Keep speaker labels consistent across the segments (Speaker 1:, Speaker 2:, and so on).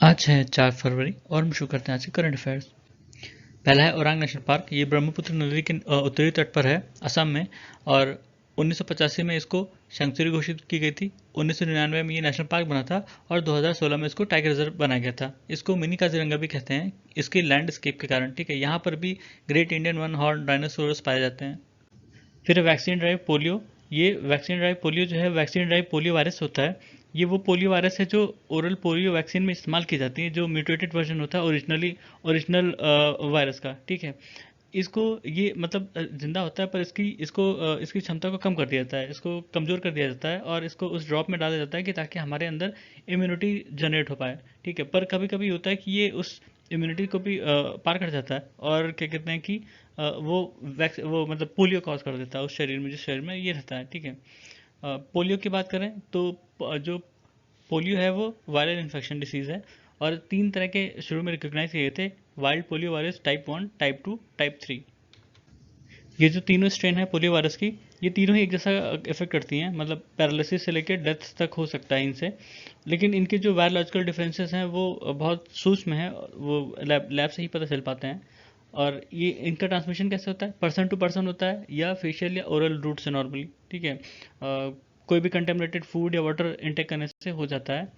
Speaker 1: आज है 4 फरवरी और हम शुरू करते हैं आज के करंट अफेयर्स। पहला है ओरांग नेशनल पार्क। ये ब्रह्मपुत्र नदी के उत्तरी तट पर है, असम में। और 1985 में इसको सेंचुरी घोषित की गई थी। 1999 में ये नेशनल पार्क बना था और 2016 में इसको टाइगर रिजर्व बनाया गया था। इसको मिनी काजीरंगा भी कहते हैं इसके लैंडस्केप के कारण। ठीक है, यहाँ पर भी great Indian one horn dinosaurs पाए जाते हैं। फिर वैक्सीन ड्राइव पोलियो। ये वैक्सीन ड्राइव पोलियो जो है, वैक्सीन ड्राइव पोलियो वायरस होता है। ये वो पोलियो वायरस है जो ओरल पोलियो वैक्सीन में इस्तेमाल की जाती है, जो म्यूटेटेड वर्जन होता है ओरिजिनल वायरस का। ठीक है, इसको ये मतलब जिंदा होता है, पर इसकी क्षमता को कम कर दिया जाता है, इसको कमज़ोर कर दिया जाता है और इसको उस ड्रॉप में डाला जाता है कि ताकि हमारे अंदर इम्यूनिटी जनरेट हो पाए। ठीक है, पर कभी कभी होता है कि ये उस इम्यूनिटी को भी पार कर जाता है और क्या कहते हैं कि वो मतलब पोलियो कॉज कर देता है उस शरीर में, जिस शरीर में ये रहता है। ठीक है, पोलियो की बात करें तो जो पोलियो है वो वायरल इन्फेक्शन डिसीज़ है और 3 तरह के शुरू में रिकॉग्नाइज किए थे: wild polio virus, type 1, type 2, type 3। ये जो तीनों स्ट्रेन है पोलियो वायरस की, ये तीनों ही एक जैसा इफेक्ट करती हैं, मतलब पैरालिसिस से लेकर डेथ तक हो सकता है इनसे। लेकिन इनके जो वायरोलॉजिकल डिफरेंसेस हैं वो बहुत सूक्ष्म है, वो लैब से ही पता चल पाते हैं। और ये इनका ट्रांसमिशन कैसे होता है? पर्सन टू पर्सन होता है या फेशियल या ओरल रूट से नॉर्मली। ठीक है, कोई भी कंटेमिनेटेड फूड या वाटर इंटेक करने से हो जाता है।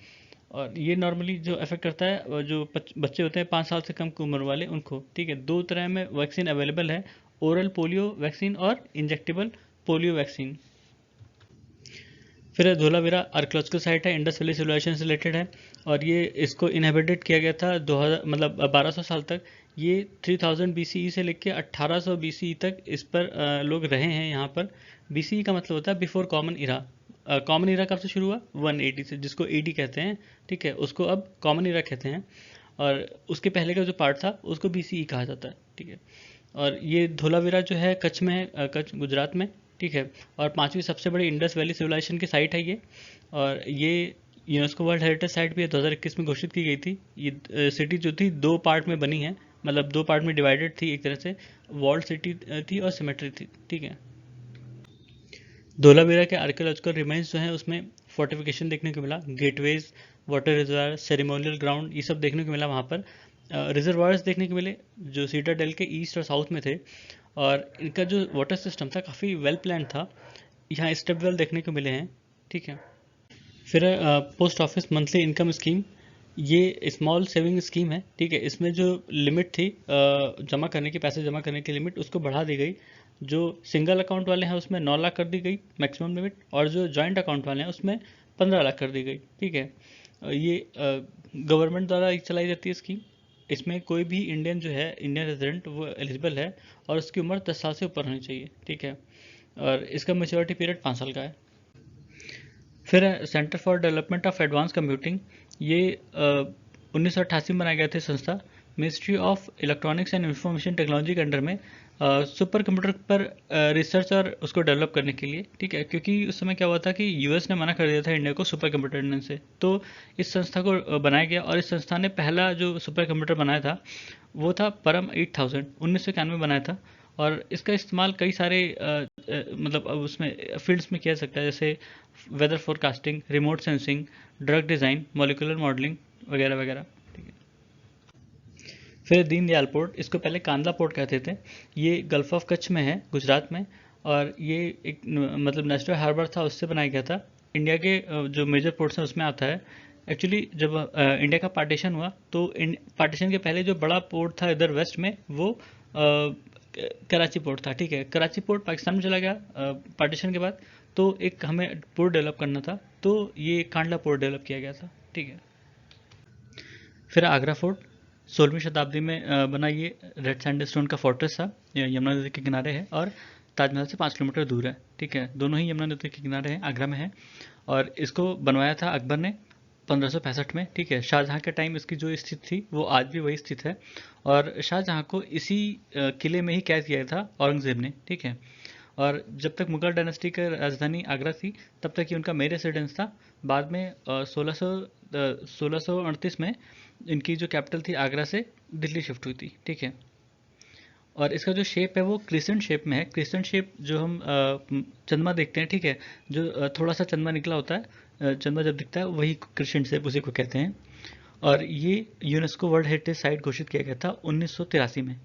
Speaker 1: और ये नॉर्मली जो अफेक्ट करता है जो बच्चे होते हैं 5 साल से कम की उम्र वाले उनको। ठीक है, 2 तरह में वैक्सीन अवेलेबल है: ओरल पोलियो वैक्सीन और इंजेक्टेबल पोलियो वैक्सीन। फिर धोलावीरा आर्कियोलॉजिकल साइट है, इंडस वैली सिविलाइजेशन से रिलेटेड है और ये इसको इनहेबिटेड किया गया था 2000 मतलब 1200 साल तक। ये 3000 BCE से लेकर 1800 BCE तक इस पर लोग रहे हैं यहाँ पर। BCE का मतलब होता है बिफोर कॉमन इरा। कॉमन इरा कब से शुरू हुआ? 180 से, जिसको AD कहते हैं। ठीक है, उसको अब कॉमन इरा कहते हैं और उसके पहले का जो पार्ट था उसको BCE कहा जाता है। ठीक है, और ये धोलावीरा जो है कच्छ में है, कच्छ गुजरात में। ठीक है, और 5वीं सबसे बड़ी इंडस वैली सिविलाइजेशन की साइट है ये। और ये यूनेस्को वर्ल्ड हेरिटेज साइट भी 2021 में घोषित की गई थी। ये सिटी जो थी 2 पार्ट में बनी है, मतलब 2 पार्ट में डिवाइडेड थी एक तरह से। वॉल्ड सिटी थी और सिमेट्री थी। ठीक है, धोलावीरा के आर्कियोलॉजिकल रिमेन्स जो हैं उसमें फोर्टिफिकेशन देखने को मिला, gateways, water reservoir, ceremonial ground, ये सब देखने को मिला वहाँ पर। रिजर्वायर्स देखने को मिले जो सीटाडेल के ईस्ट और साउथ में थे और इनका जो वाटर सिस्टम था काफ़ी वेल प्लान था। यहाँ स्टेप वेल देखने को मिले हैं। ठीक है, फिर post office monthly income scheme. ये स्मॉल सेविंग स्कीम है। ठीक है, इसमें जो लिमिट थी जमा करने की, पैसे जमा करने की लिमिट, उसको बढ़ा दी गई। जो सिंगल अकाउंट वाले हैं उसमें 9 लाख कर दी गई मैक्सिमम लिमिट, और जो जॉइंट अकाउंट वाले हैं उसमें 15 लाख कर दी गई। ठीक है, ये गवर्नमेंट द्वारा चलाई जाती है स्कीम। इसमें कोई भी इंडियन जो है, इंडियन रेजिडेंट, वो एलिजिबल है और उसकी उम्र 10 साल से ऊपर होनी चाहिए। ठीक है, और इसका मेच्योरिटी पीरियड 5 साल का है। फिर centre for development of advance computing. ये 1988 में बनाई गई थी संस्था, ministry of electronics and information technology के अंडर में, सुपर कंप्यूटर पर रिसर्च और उसको डेवलप करने के लिए। ठीक है, क्योंकि उस समय क्या हुआ था कि यूएस ने मना कर दिया था इंडिया को सुपर कंप्यूटर देने से, तो इस संस्था को बनाया गया और इस संस्था ने पहला जो सुपर कंप्यूटर बनाया था वो था परम 8000, 1991 में बनाया था। और इसका इस्तेमाल कई सारे मतलब अब उसमें फील्ड्स में किया जा सकता है, जैसे weather forecasting, remote sensing, drug design, molecular modelling वगैरह वगैरह। ठीक है, फिर दीनदयाल पोर्ट, इसको पहले कांदला पोर्ट कहते थे। ये गल्फ ऑफ कच्छ में है, गुजरात में। और ये एक मतलब नेशनल हार्बर था, उससे बनाया गया था। इंडिया के जो मेजर पोर्ट्स हैं उसमें आता है। एक्चुअली जब इंडिया का पार्टीशन हुआ तो पार्टीशन के पहले जो बड़ा पोर्ट था इधर वेस्ट में, वो कराची पोर्ट था। ठीक है, कराची पोर्ट पाकिस्तान में चला गया पार्टीशन के बाद, तो एक हमें पोर्ट डेवलप करना था, तो ये कांडला पोर्ट डेवलप किया गया था। ठीक है, फिर आगरा फोर्ट 16वीं शताब्दी में बना। ये रेड सैंडस्टोन का फोर्ट्रेस था, यमुना नदी के किनारे है और ताजमहल से 5 किलोमीटर दूर है। ठीक है, दोनों ही यमुना नदी के किनारे हैं, आगरा में है। और इसको बनवाया था अकबर ने 1565 में। ठीक है, शाहजहाँ के टाइम इसकी जो स्थिति थी वो आज भी वही स्थित है और शाहजहाँ को इसी किले में ही कैद किया था औरंगजेब ने। ठीक है, और जब तक मुगल डायनेस्टी की राजधानी आगरा थी तब तक ही उनका मेन रेसिडेंस था। बाद में 1638 में इनकी जो कैपिटल थी आगरा से दिल्ली शिफ्ट हुई थी। ठीक है, और इसका जो शेप है वो क्रिसेंट शेप में है। क्रिसेंट शेप जो हम चंद्रमा देखते हैं, ठीक है, जो थोड़ा सा चंद्रमा निकला होता है, चंद्रमा जब दिखता है वही क्रिसेंट शेप, उसी को कहते हैं। और ये यूनेस्को वर्ल्ड हेरिटेज साइट घोषित किया गया था 1983 में।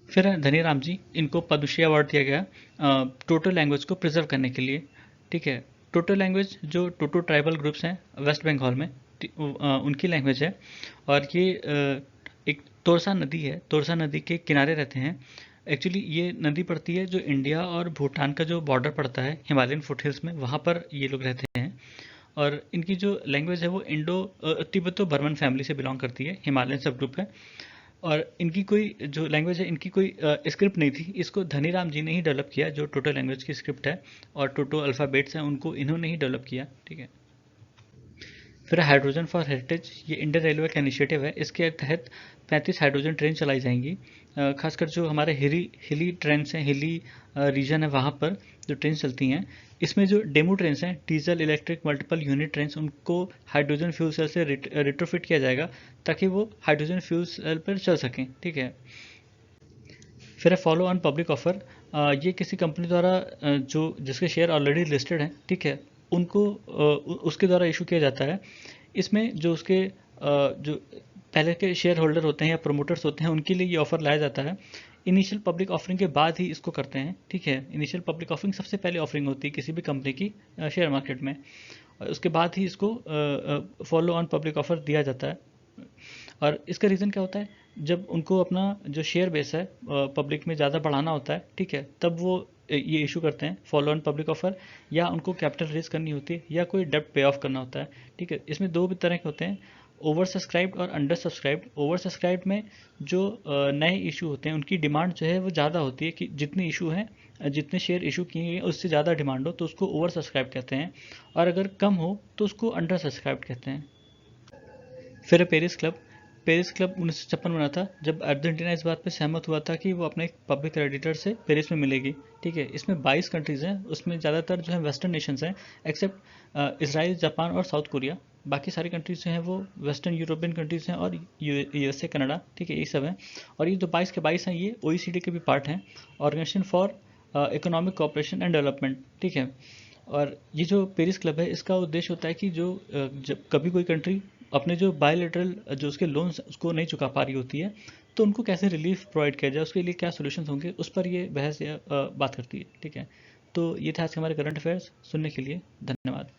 Speaker 1: फिर धनीराम जी, इनको पद्मश्री अवार्ड दिया गया टोटो लैंग्वेज को प्रिजर्व करने के लिए। ठीक है, टोटो लैंग्वेज जो टोटो ट्राइबल ग्रुप्स हैं वेस्ट बंगाल में, उनकी लैंग्वेज है। और ये एक तोरसा नदी है, तोरसा नदी के किनारे रहते हैं। एक्चुअली ये नदी पड़ती है जो इंडिया और भूटान का जो बॉर्डर पड़ता है हिमालयन फुटहिल्स में, वहाँ पर ये लोग रहते हैं। और इनकी जो लैंग्वेज है वो इंडो तिब्बतो बर्मन फैमिली से बिलोंग करती है, हिमालयन सब ग्रुप है। और इनकी कोई जो लैंग्वेज है, इनकी कोई स्क्रिप्ट नहीं थी, इसको धनीराम जी ने ही डेवलप किया। जो टोटो लैंग्वेज की स्क्रिप्ट है और टोटो अल्फ़ाबेट्स हैं, उनको इन्होंने ही डेवलप किया। ठीक है। फिर हाइड्रोजन फॉर हेरिटेज, ये इंडियन रेलवे का इनिशिएटिव है। इसके तहत 35 हाइड्रोजन ट्रेन चलाई जाएंगी। खासकर जो हमारे हिली ट्रेन हैं, हिली रीजन है, वहाँ पर जो ट्रेन चलती हैं, इसमें जो डेमो ट्रेन हैं, diesel electric multiple unit train, उनको हाइड्रोजन फ्यूल सेल से रिट्रोफिट किया जाएगा ताकि वो हाइड्रोजन फ्यूल सेल पर चल सकें। ठीक है। फिर है फॉलो ऑन पब्लिक ऑफर। ये किसी कंपनी द्वारा जो जिसके शेयर ऑलरेडी लिस्टेड हैं, ठीक है, उनको उसके द्वारा इशू किया जाता है। इसमें जो उसके जो पहले के शेयर होल्डर होते हैं या प्रोमोटर्स होते हैं, उनके लिए ये ऑफर लाया जाता है। इनिशियल पब्लिक ऑफरिंग के बाद ही इसको करते हैं। ठीक है, इनिशियल पब्लिक ऑफरिंग सबसे पहले ऑफरिंग होती है किसी भी कंपनी की शेयर मार्केट में, और उसके बाद ही इसको फॉलो ऑन पब्लिक ऑफर दिया जाता है। और इसका रीज़न क्या होता है, जब उनको अपना जो शेयर बेस है पब्लिक में ज़्यादा बढ़ाना होता है, ठीक है, तब वो ये इशू करते हैं फॉलो ऑन पब्लिक ऑफर, या उनको कैपिटल रेज करनी होती है, या कोई डेब्ट पे ऑफ करना होता है। ठीक है, इसमें दो भी तरह के होते हैं, ओवर सब्सक्राइब्ड और अंडर सब्सक्राइब्ड। ओवर सब्सक्राइब्ड में जो नए इशू होते हैं उनकी डिमांड जो है वो ज़्यादा होती है, कि जितने इशू हैं, जितने शेयर इशू किए गए उससे ज़्यादा डिमांड हो तो उसको ओवर सब्सक्राइब कहते हैं, और अगर कम हो तो उसको अंडर सब्सक्राइब कहते हैं। फिर पेरिस क्लब। पेरिस क्लब 1956 बना था, जब अर्जेंटीना इस बात पे सहमत हुआ था कि वो अपने एक पब्लिक क्रेडिटर से पेरिस में मिलेगी। ठीक है, इसमें 22 कंट्रीज़ हैं, उसमें ज़्यादातर जो है वेस्टर्न नेशंस हैं, एक्सेप्ट इसराइल, जापान और साउथ कोरिया। बाकी सारी कंट्रीज़ जो हैं वो वेस्टर्न यूरोपियन कंट्रीज़ हैं, और यूएसए, कनाडा। ठीक है, ये सब हैं। और ये जो 22 के 22 हैं, ये ओईसीडी के भी पार्ट हैं, organisation for economic cooperation and development. ठीक है। और ये जो पेरिस क्लब है, इसका उद्देश्य होता है कि जो जब कभी कोई कंट्री अपने जो बायलैटरल जो उसके लोन्स उसको नहीं चुका पा रही होती है, तो उनको कैसे रिलीफ प्रोवाइड किया जाए, उसके लिए क्या सोल्यूशन होंगे, उस पर ये बहस या बात करती है। ठीक है, तो ये था आज के हमारे करंट अफेयर्स। सुनने के लिए धन्यवाद।